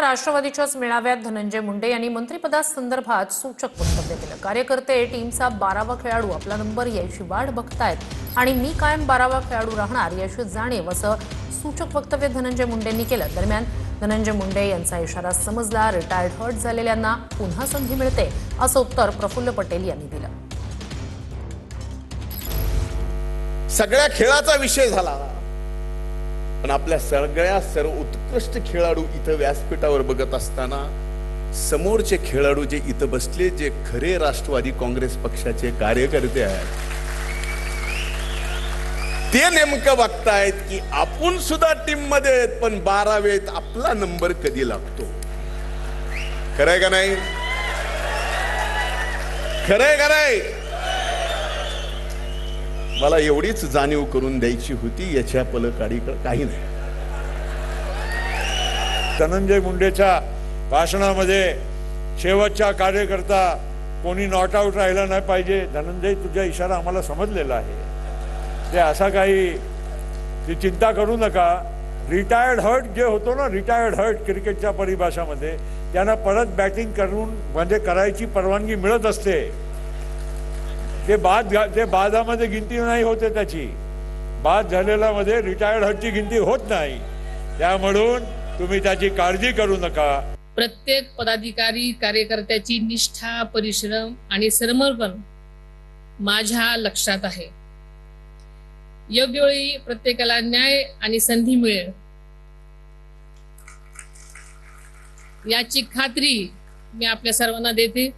राष्ट्रवादीच्याच मेळाव्यात धनंजय मुंडे यांनी मंत्रिपदासंदर्भात सूचक वक्तव्य केलं। कार्यकर्ते टीमचा 12वा खेळाडू आपला नंबर यायची वाट बघतायत आणि मी कायम 12वा खेळाडू राहणार याची जाणीव असं सूचक वक्तव्य धनंजय मुंडेंनी केलं। दरम्यान धनंजय मुंडे यांचा इशारा समजला, रिटायर्ड हर्ट झालेल्यांना पुन्हा संधी मिळते असं उत्तर प्रफुल्ल पटेल यांनी दिलं। सगळ्या खेळाचा विषय झाला, पण आपल्या सर्व उत्कृष्ट खेळाडू इथं व्यासपीठावर बघत असताना समोरचे खेळाडू जे इथं बसले, जे खरे राष्ट्रवादी काँग्रेस पक्षाचे कार्यकर्ते आहेत, ते नेमकं बघतायत की आपण सुद्धा टीम मध्ये आहेत, पण 12वेत आपला नंबर कधी लागतो। खरंय का नाही? खरंय का नाही? मला एवढीच जाणीव करून द्यायची होती, याच्या पलीकडे काही नाही। धनंजय मुंडेच्या भाषणामध्ये शेवटचा कार्यकर्ता कोणी नॉट आउट राहिला नाही पाहिजे। धनंजय, तुझा इशारा आम्हाला समजलेला आहे, ते असा काही ती चिंता करू नका। रिटायर्ड हर्ट जे होतो ना, रिटायर्ड हर्ट क्रिकेटच्या परिभाषामध्ये, त्यांना परत बॅटिंग करून म्हणजे करायची परवानगी मिळत असते। ते बादामध्ये गिनती नाही होते, त्याची बाद झालेला मध्ये रिटायर्ड हर्टची गिनती होत नाही। त्यामुळं तुम्ही त्याची काळजी करू नका। प्रत्येक पदाधिकारी कार्यकर्त्याची निष्ठा, परिश्रम आणि समर्पण माझ्या लक्षात आहे। योग्य वेळी प्रत्येकाला न्याय आणि संधी मिळेल याची खात्री मी आपल्या सर्वांना देते।